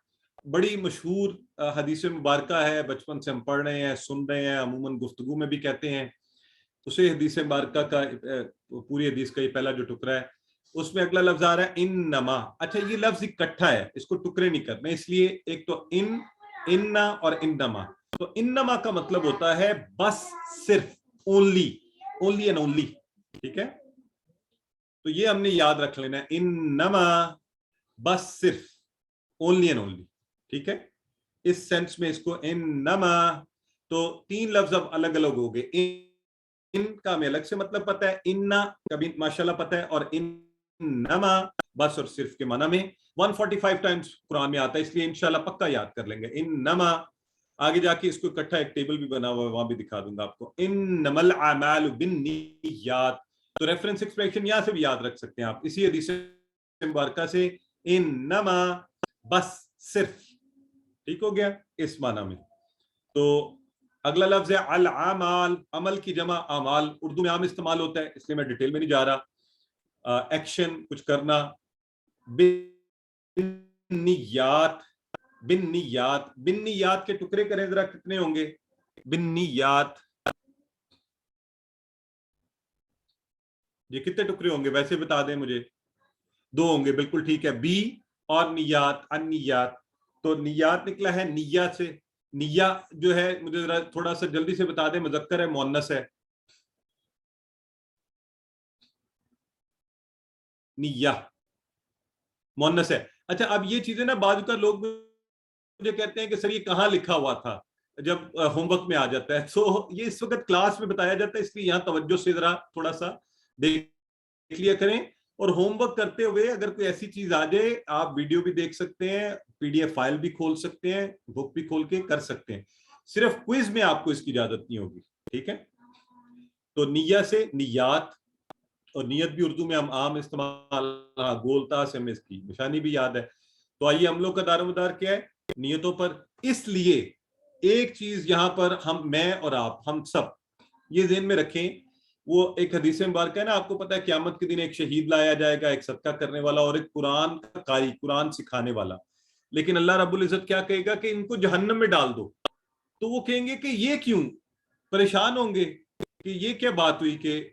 بڑی مشہور حدیث مبارکہ ہے، بچپن سے ہم پڑھ رہے ہیں، سن رہے ہیں، عموماً گفتگو میں بھی کہتے ہیں. اسے حدیث مبارکہ کا پوری حدیث کا یہ پہلا جو ٹکڑا ہے اس میں اگلا لفظ آ رہا ہے انما. اچھا، یہ لفظ اکٹھا ہے، اس کو ٹکڑے نہیں کرنے، اس لیے ایک تو اننا اور انما. تو انما کا مطلب ہوتا ہے بس، صرف، اونلی، اونلی اینڈ اونلی. ٹھیک ہے، تو یہ ہم نے یاد رکھ لینا ہے، انما، بس صرف، اونلی اینڈ اونلی. ٹھیک ہے، اس سینس میں اس کو انما. تو تین لفظ اب الگ الگ ہو گئے. ان کا ہمیں الگ سے مطلب پتا ہے، اننا کا بھی ماشاءاللہ پتا ہے، اور انما بس اور صرف کے معنی میں 145 ٹائمز قرآن میں آتا ہے، اس لیے انشاءاللہ پکا یاد کر لیں گے انما. آگے جا کے اس کو اکٹھا ایک ٹیبل بھی بنا ہوا ہے، وہاں بھی دکھا دوں گا آپ کو. انما الاعمال بالنیات، تو ریفرنس ایکسپریشن یہاں سے بھی یاد رکھ سکتے ہیں آپ اسی حدیث مبارکہ سے، انما، بس، صرف. ٹھیک ہو گیا اس معنی میں. تو اگلا لفظ ہے العمال، عمل کی جمع اعمال، اردو میں عام استعمال ہوتا ہے اس لیے میں ڈیٹیل میں نہیں جا رہا. ایکشن، کچھ کرنا. بالنیات، بالنیات، بالنیات کے ٹکڑے کریں ذرا، کتنے ہوں گے بالنیات؟ یہ کتنے ٹکڑے ہوں گے ویسے بتا دیں مجھے. 2 ہوں گے، بالکل ٹھیک ہے. بی اور نیات، النیات. تو نیات نکلا ہے نیہ سے. نیہ جو ہے مجھے ذرا تھوڑا سا جلدی سے بتا دیں، مذکر ہے مؤنث ہے؟ نیہ مؤنث ہے. اچھا، اب یہ چیزیں نا بعض کا لوگ مجھے کہتے ہیں کہ سر یہ کہاں لکھا ہوا تھا، جب ہوم ورک میں آ جاتا ہے. تو یہ اس وقت کلاس میں بتایا جاتا ہے، اس لیے یہاں توجہ سے ذرا تھوڑا سا دیکھ لیا کریں. اور ہوم ورک کرتے ہوئے اگر کوئی ایسی چیز آ جائے، آپ ویڈیو بھی دیکھ سکتے ہیں، پی ڈی ایف فائل بھی کھول سکتے ہیں، بک بھی کھول کے کر سکتے ہیں. صرف کوئز میں آپ کو اس کی اجازت نہیں ہوگی. ٹھیک ہے، تو نیہ سے نیات، اور نیت بھی اردو میں ہم عام استعمال، گولتا سے ہمیں اس کی نشانی بھی یاد ہے. تو آئیے ہم لوگ کا دار و مدار کیا ہے؟ نیتوں پر. اس لیے ایک چیز یہاں پر میں اور آپ، ہم سب یہ ذہن میں رکھیں. وہ ایک حدیث مبارکہ ہے نا، آپ کو پتا ہے قیامت کے دن ایک شہید لایا جائے گا، ایک صدقہ کرنے والا، اور ایک قرآن کا قاری، قرآن سکھانے والا. لیکن اللہ رب العزت کیا کہے گا کہ ان کو جہنم میں ڈال دو. تو وہ کہیں گے کہ یہ کیوں؟ پریشان ہوں گے کہ یہ کیا بات ہوئی. کہ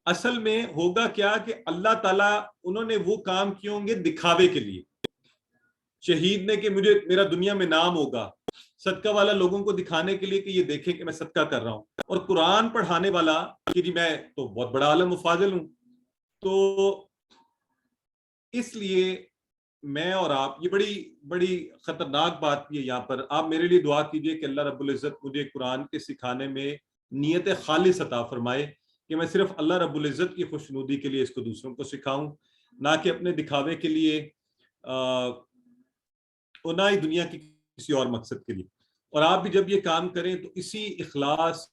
اصل میں ہوگا کیا کہ اللہ تعالیٰ، انہوں نے وہ کام کیے ہوں گے دکھاوے کے لیے. شہید نے کہ مجھے، میرا دنیا میں نام ہوگا. صدقہ والا لوگوں کو دکھانے کے لیے کہ یہ دیکھیں کہ میں صدقہ کر رہا ہوں. اور قرآن پڑھانے والا کہ جی میں تو بہت بڑا عالم و فاضل ہوں. تو اس لیے میں اور آپ، یہ بڑی بڑی خطرناک بات بھی ہے یہاں پر. آپ میرے لیے دعا کیجئے کہ اللہ رب العزت مجھے قرآن کے سکھانے میں نیت خالص عطا فرمائے، کہ میں صرف اللہ رب العزت کی خوشنودی کے لیے اس کو دوسروں کو سکھاؤں، نہ کہ اپنے دکھاوے کے لیے، اور نہ ہی دنیا کی کسی اور مقصد کے لیے. اور آپ بھی جب یہ کام کریں تو اسی اخلاص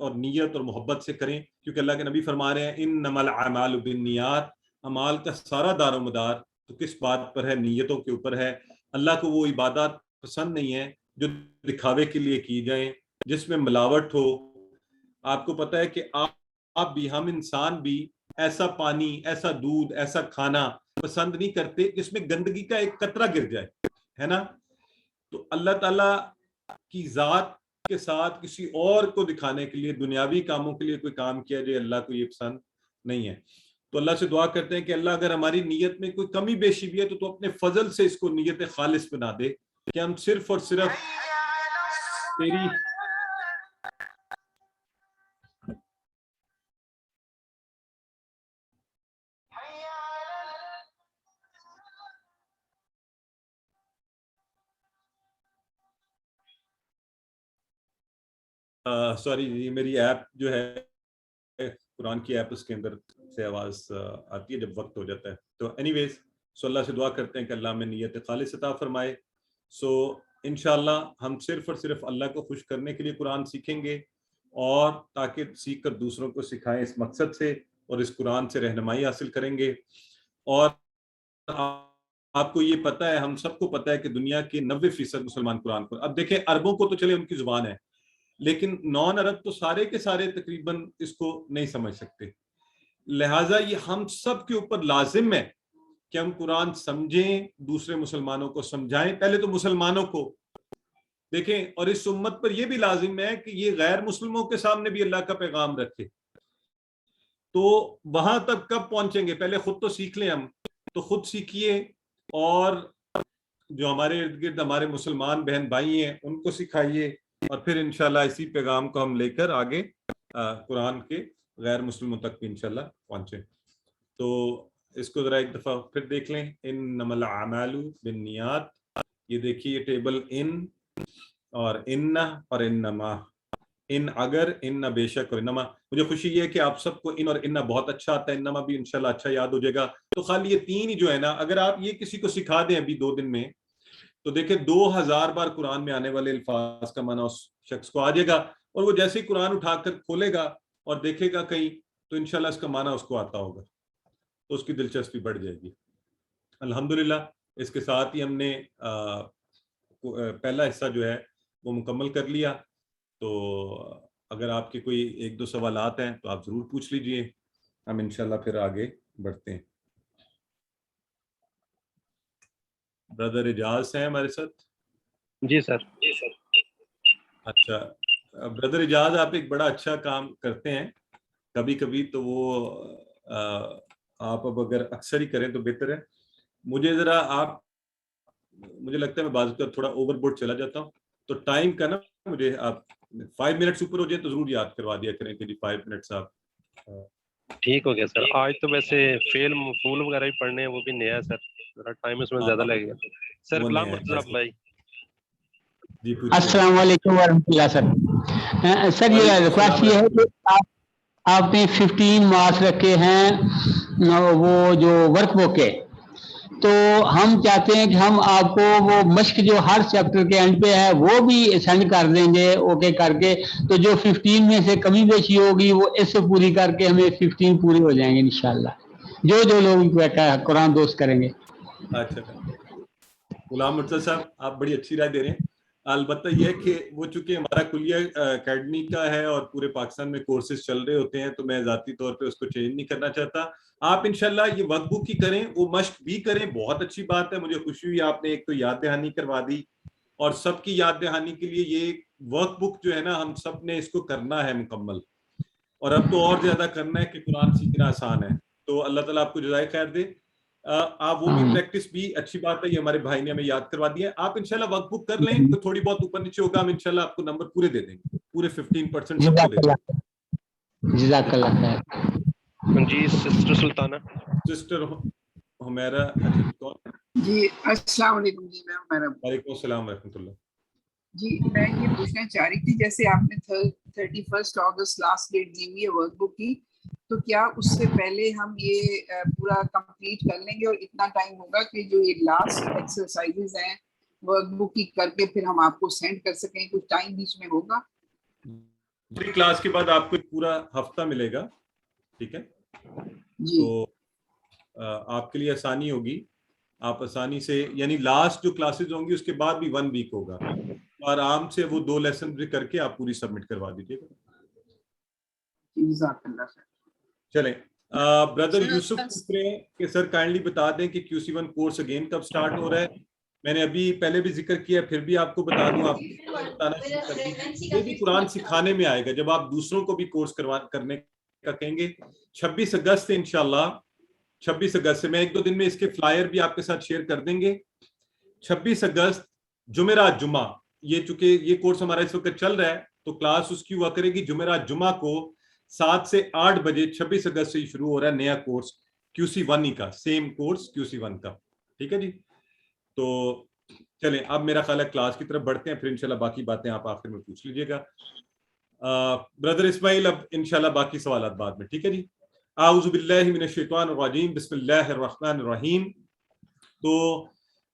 اور نیت اور محبت سے کریں، کیونکہ اللہ کے نبی فرما رہے ہیں انما الاعمال بالنیات، اعمال کا سارا دار و مدار تو کس بات پر ہے؟ نیتوں کے اوپر ہے. اللہ کو وہ عبادات پسند نہیں ہے جو دکھاوے کے لیے کی جائیں، جس میں ملاوٹ ہو. آپ کو پتہ ہے کہ آپ بھی، ہم انسان بھی ایسا پانی، ایسا دودھ، ایسا کھانا پسند نہیں کرتے جس میں گندگی کا ایک قطرہ گر جائے، ہے نا. تو اللہ تعالیٰ کی ذات کے ساتھ کسی اور کو دکھانے کے لیے، دنیاوی کاموں کے لیے کوئی کام کیا جائے، اللہ کو یہ پسند نہیں ہے. تو اللہ سے دعا کرتے ہیں کہ اللہ اگر ہماری نیت میں کوئی کمی بیشی بھی ہے تو اپنے فضل سے اس کو نیت خالص بنا دے، کہ ہم صرف اور صرف تیری سوری، میری ایپ جو ہے قرآن کی ایپ، اس کے اندر سے آواز آتی ہے جب وقت ہو جاتا ہے. تو اینی ویز، اللہ سے دعا کرتے ہیں کہ اللہ میں نیت خالص عطا فرمائے. انشاءاللہ ہم صرف اور صرف اللہ کو خوش کرنے کے لیے قرآن سیکھیں گے، اور تاکہ سیکھ کر دوسروں کو سکھائیں اس مقصد سے، اور اس قرآن سے رہنمائی حاصل کریں گے۔ اور آپ کو یہ پتہ ہے، ہم سب کو پتہ ہے کہ دنیا کے 90% مسلمان قرآن کو، اب دیکھیں عربوں کو تو چلے ان کی زبان ہے، لیکن نان عرب تو سارے کے سارے تقریباً اس کو نہیں سمجھ سکتے۔ لہٰذا یہ ہم سب کے اوپر لازم ہے کہ ہم قرآن سمجھیں، دوسرے مسلمانوں کو سمجھائیں، پہلے تو مسلمانوں کو دیکھیں، اور اس امت پر یہ بھی لازم ہے کہ یہ غیر مسلموں کے سامنے بھی اللہ کا پیغام رکھے۔ تو وہاں تک کب پہنچیں گے؟ پہلے خود تو سیکھ لیں، ہم تو خود سیکھیے، اور جو ہمارے ارد گرد ہمارے مسلمان بہن بھائی ہیں ان کو سکھائیے، اور پھر انشاءاللہ اسی پیغام کو ہم لے کر آگے قرآن کے غیر مسلموں تک بھی انشاءاللہ پہنچیں۔ تو اس کو ذرا ایک دفعہ پھر دیکھ لیں، انما الاعمال بالنیات، یہ دیکھیے یہ ٹیبل ان اور ان اور انما، ان اگر، ان بے شک، اور انما۔ مجھے خوشی یہ ہے کہ آپ سب کو ان اور ان بہت اچھا آتا ہے، انما بھی انشاءاللہ اچھا یاد ہو جائے گا۔ تو خالی یہ تین ہی جو ہے نا، اگر آپ یہ کسی کو سکھا دیں ابھی 2 دن میں، تو دیکھیں 2000 بار قرآن میں آنے والے الفاظ کا معنی اس شخص کو آ جائے گا، اور وہ جیسے ہی قرآن اٹھا کر کھولے گا اور دیکھے گا کہیں، تو انشاءاللہ اس کا معنی اس کو آتا ہوگا، تو اس کی دلچسپی بڑھ جائے گی۔ الحمدللہ اس کے ساتھ ہی ہم نے پہلا حصہ جو ہے وہ مکمل کر لیا۔ تو اگر آپ کے کوئی 1-2 سوالات ہیں تو آپ ضرور پوچھ لیجئے، ہم انشاءاللہ پھر آگے بڑھتے ہیں۔ برادر اجاز ہیں ہمارے ساتھ؟ جی سر۔ اچھا برادر اجاز، آپ ایک بڑا اچھا کام کرتے ہیں کبھی کبھی، تو وہ آپ اب اگر اکثر ہی کریں تو بہتر ہے۔ مجھے ذرا آپ، مجھے لگتا ہے میں بعض اوقات تھوڑا اوور بورڈ چلا جاتا ہوں، تو ٹائم کا نا مجھے آپ 5 منٹس اوپر ہو جائے تو ضرور یاد کروا دیا کریں کہ جی 5 منٹس آپ۔ ٹھیک ہو گیا سر۔ آج تو ویسے فعل مفعول وغیرہ بھی پڑھنے ہیں، وہ بھی نیا ہے سر، ذرا ٹائم اس میں زیادہ لگے گا سر۔ غلام مرتضیٰ بھائی جی پوچھیں۔ السلام علیکم ورحمۃ اللہ سر۔ سر یہ ریکویسٹ یہ ہے کہ آپ نے 15 مارکس رکھے ہیں وہ جو ورک بک کے، تو ہم چاہتے ہیں کہ ہم آپ کو وہ مشق جو ہر چیپٹر کے اینڈ پہ ہے وہ بھی سینڈ کر دیں گے، اوکے کر کے، تو جو 15 میں سے کمی بیشی ہوگی وہ اس سے پوری کر کے ہمیں 15 پوری ہو جائیں گے انشاءاللہ، جو لوگ قرآن دوست کریں گے۔ اچھا غلام مرتضیٰ صاحب، آپ بڑی اچھی رائے دے رہے ہیں۔ البتہ یہ ہے کہ وہ چونکہ ہمارا کلیہ اکیڈمی کا ہے اور پورے پاکستان میں کورسز چل رہے ہوتے ہیں، تو میں ذاتی طور پہ اس کو چینج نہیں کرنا چاہتا۔ آپ انشاءاللہ یہ ورک بک ہی کریں، وہ مشق بھی کریں، بہت اچھی بات ہے، مجھے خوشی ہوئی آپ نے ایک تو یاد دہانی کروا دی، اور سب کی یاد دہانی کے لیے یہ ورک بک جو ہے نا ہم سب نے اس کو کرنا ہے مکمل، اور اب تو اور زیادہ کرنا ہے کہ قرآن سیکھنا آسان ہے۔ تو اللہ تعالیٰ آپ کو جزائے خیر دے۔ آپ وہ بھی پریکٹس بھی اچھی بات ہے، یہ ہمارے بھائی نے ہمیں یاد کروا دیا۔ آپ انشاءاللہ ورک بک کر لیں، تو تھوڑی بہت اوپر نیچے ہوگا، ہم انشاءاللہ آپ کو نمبر پورے دے دیں گے، پورے 15% سب کو دے دیں گے۔ جزاک اللہ خیر۔ جی سسٹر سلطانہ۔ سسٹر حمیرہ، اچھا جی کون؟ جی السلام علیکم۔ جی میں حمیرہ۔ وعلیکم السلام ورحمۃ اللہ۔ جی میں یہ پوچھنا چاہ رہی تھی، جیسے آپ نے 31 اگست لاسٹ ڈیٹ دی ہوئی ہے ورک بک کی، تو کیا اس سے پہلے ہم یہ پورا کمپلیٹ کر لیں گے، اور اتنا ٹائم ہوگا کہ جو یہ لاسٹ ایکسرسائزز ہیں ورک بک کی کر کے پھر ہم آپ کو سینڈ کر سکیں؟ کچھ ٹائم بیچ میں ہوگا؟ پوری کلاس کے بعد آپ کو پورا ہفتہ ملے گا، ٹھیک ہے؟ جی تو آپ کے لیے آسانی ہوگی، آپ آسانی سے، یعنی لاسٹ جو کلاسز ہوں گی اس کے بعد بھی 1 ویک ہوگا، آرام سے وہ 2 لیسن بھی کر کے آپ پوری سبمٹ کروا دیجیے گا۔ جزاک اللہ خیر۔ چلیں برادر یوسف پوچھ رہے ہیں کہ سر کائنڈلی بتا دیں کہ QC1 کورس اگین کب سٹارٹ ہو رہا ہے۔ میں نے ابھی پہلے بھی ذکر کیا، پھر بھی آپ کو بتا دوں، آپ بتانا شروع کر دیجیے۔ یہ بھی قرآن سکھانے میں آئے گا، جب آپ دوسروں کو بھی کورس کرنے کا کہیں گے۔ 26 اگست سے انشاءاللہ، 26 اگست سے میں 1-2 دن میں اس کے فلائر بھی آپ کے ساتھ شیئر کر دیں گے۔ 26 اگست جمعرات جمعہ، یہ چونکہ یہ کورس ہمارا اس وقت چل رہا ہے تو کلاس اس کی ہوا کرے گی جمعرات جمعہ کو 7 سے 8 بجے۔ 26 اگست سے ہی شروع ہو رہا ہے نیا کورس QC1 ہی کا، سیم کورس QC1 کا، ٹھیک ہے جی؟ تو چلیں اب میرا خیال ہے کلاس کی طرف بڑھتے ہیں، پھر انشاءاللہ باقی باتیں آپ آخر میں پوچھ لیجئے گا۔ برادر اسماعیل اب انشاءاللہ باقی سوالات بعد میں، ٹھیک ہے جی؟ اعوذ باللہ من الشیطان الرجیم، بسم اللہ الرحمن الرحیم۔ تو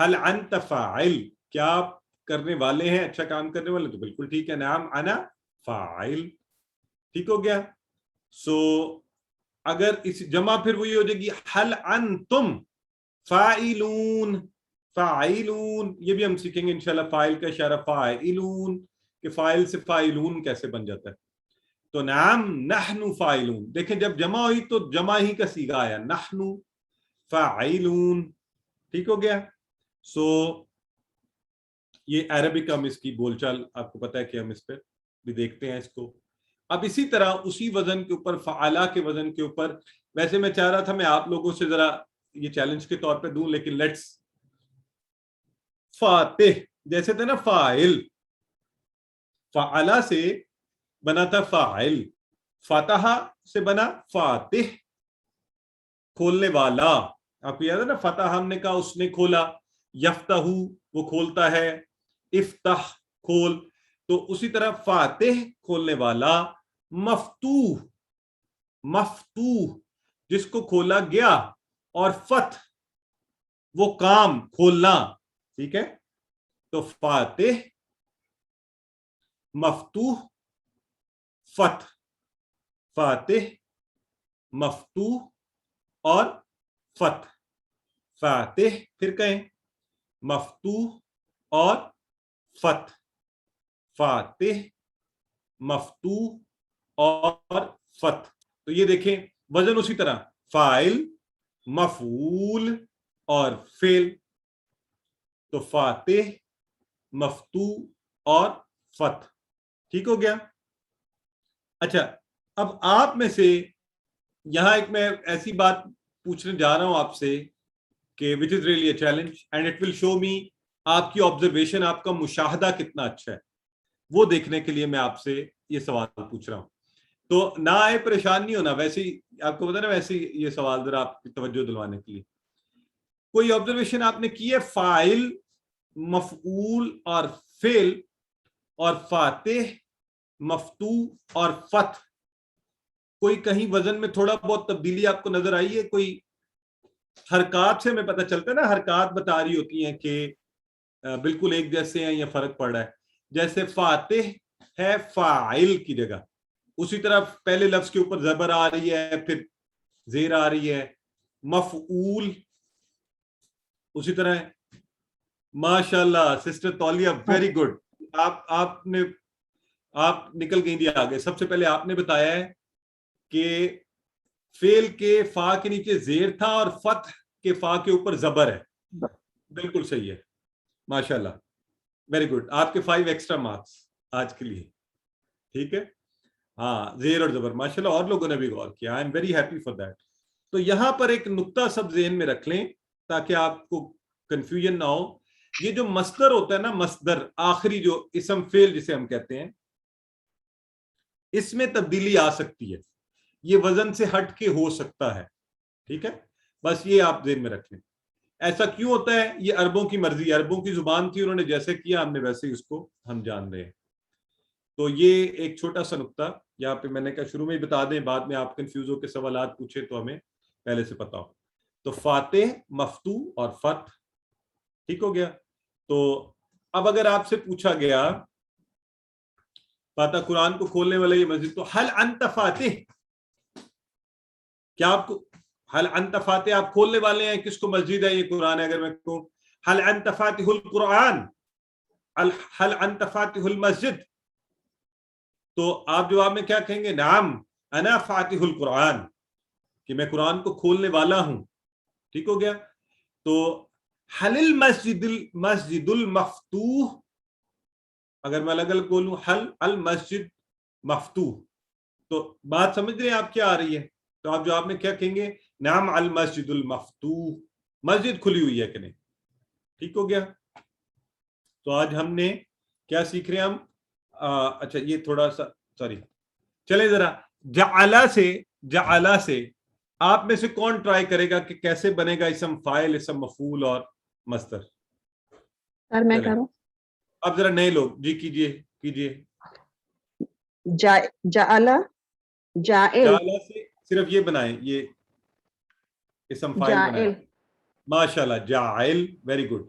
حل انت فاعل, کیا آپ کرنے والے ہیں, اچھا کام کرنے والے, تو بالکل ٹھیک ہے, نعم انا فاعل, ٹھیک ہو گیا. سو اگر اس جمع پھر وہی ہو جائے گی حل انتم فاعلون, فاعلون, یہ بھی ہم سیکھیں گے انشاءاللہ, فاعل کا اشارہ فاعلون, کہ فاعل سے فاعلون کیسے بن جاتا ہے. تو نعم نحن فاعلون, دیکھیں جب جمع ہوئی تو جمع ہی کا صیغہ آیا, نحن فاعلون, ٹھیک ہو گیا. سو یہ عربک ہم اس کی بول چال آپ کو پتا ہے کہ ہم اس پہ بھی دیکھتے ہیں اس کو. اب اسی طرح اسی وزن کے اوپر, فعلا کے وزن کے اوپر, ویسے میں چاہ رہا تھا میں آپ لوگوں سے ذرا یہ چیلنج کے طور پہ دوں, لیکن لیٹس, فاتح جیسے تھے نا فاعل, فعلا سے بنا تھا فاعل, فاتح سے بنا فاتح, کھولنے والا, آپ کو یاد ہے نا, فتح ہم نے کہا اس نے کھولا, یفتح وہ کھولتا ہے, افتح کھول, تو اسی طرح فاتح کھولنے والا, مفتوح مفتوح جس کو کھولا گیا, اور فتح وہ کام کھولنا, ٹھیک ہے. تو فاتح, مفتوح, فتح, فاتح, مفتوح اور فتح, فاتح پھر کہیں مفتوح اور فتح, فاتح, مفتوح اور فتح. تو یہ دیکھیں وزن اسی طرح, فاعل, مفعول اور فعل, تو فاتح, مفتوح اور فتح, ٹھیک ہو گیا. اچھا اب آپ میں سے یہاں ایک میں ایسی بات پوچھنے جا رہا ہوں آپ سے کہ which is really a challenge and it will show me آپ کی آبزرویشن, آپ کا مشاہدہ کتنا اچھا ہے, وہ دیکھنے کے لیے میں آپ سے یہ سوال پوچھ رہا ہوں. تو نہ آئے, پریشان نہیں ہونا, ویسے ہی آپ کو پتا نا, ویسے ہی یہ سوال ذرا آپ کی توجہ دلوانے کے لیے. کوئی آبزرویشن آپ نے کی ہے, فاعل, مفعول اور فعل, اور فاتح, مفتوح اور فتح, کوئی کہیں وزن میں تھوڑا بہت تبدیلی آپ کو نظر آئی ہے؟ کوئی حرکات سے ہمیں پتہ چلتا ہے نا, حرکات بتا رہی ہوتی ہیں کہ بالکل ایک جیسے ہیں یا فرق پڑ رہا ہے. جیسے فاتح ہے فاعل کی جگہ, اسی طرح پہلے لفظ کے اوپر زبر آ رہی ہے, پھر زیر آ رہی ہے. مفعول اسی طرح ہے. ماشاءاللہ سسٹر تولیہ, ویری گڈ, آپ نکل گئی دیا آگے. سب سے پہلے آپ نے بتایا ہے کہ فعل کے فا کے نیچے زیر تھا اور فتح کے فا کے اوپر زبر ہے. بالکل صحیح ہے, ماشاءاللہ, ویری گڈ. آپ کے 5 ایکسٹرا مارکس آج کے لیے, ٹھیک ہے. ہاں زیر اور زبر, ماشاءاللہ, اور لوگوں نے بھی غور کیا. I am very happy for that. تو یہاں پر ایک نقطہ سب ذہن میں رکھ لیں تاکہ آپ کو کنفیوژن نہ ہو. یہ جو مصدر ہوتا ہے نا, مصدر آخری جو اسم فعل جسے ہم کہتے ہیں, اس میں تبدیلی آ سکتی ہے, یہ وزن سے ہٹ کے ہو سکتا ہے, ٹھیک ہے. بس یہ آپ ذہن میں رکھ لیں. ایسا کیوں ہوتا ہے؟ یہ عربوں کی مرضی, عربوں کی زبان تھی, انہوں نے جیسے کیا ہم نے ویسے ہی اس کو ہم جان رہے ہیں. تو یہ ایک چھوٹا سا نقطہ یہاں پہ میں نے کہا شروع میں ہی بتا دیں, بعد میں آپ کنفیوز ہو کے سوالات پوچھے تو ہمیں پہلے سے پتا ہو. تو فاتح, مفتوح اور فتح, ٹھیک ہو گیا. تو اب اگر آپ سے پوچھا گیا فاتح قرآن کو کھولنے والا یہ مسجد, تو حل انت فاتح, کیا آپ کو حل انت فاتح آپ کھولنے والے ہیں کس کو مسجد ہے یہ قرآن ہے؟ اگر میں کہوں حل انت فاتح القرآن, حل انت فاتح المسجد, تو آپ جواب میں کیا کہیں گے؟ نعم انا فاتح القرآن, کہ میں قرآن کو کھولنے والا ہوں, ٹھیک ہو گیا. تو حل المسجد المفتوح, اگر میں الگ الگ بولوں حل المسجد مفتوح, تو بات سمجھ رہے ہیں آپ کیا آ رہی ہے؟ تو آپ جواب میں کیا کہیں گے؟ نعم المسجد المفتوح, مسجد کھلی ہوئی ہے کہ نہیں, ٹھیک ہو گیا. تو آج ہم نے کیا سیکھ رہے ہیں ہم؟ اچھا یہ تھوڑا سا سوری, چلے ذرا جعلا سے آپ میں سے کون ٹرائی کرے گا کہ کیسے بنے گا اسم فاعل, اسم مفعول اور مصدر؟ سر میں کروں. اب ذرا نئے لوگ جی کیجئے. جعلا, جائل, جعلا سے صرف یہ بنائیں, یہ اسم فاعل بنائیں. ماشاءاللہ, جاعل, ویری گڈ.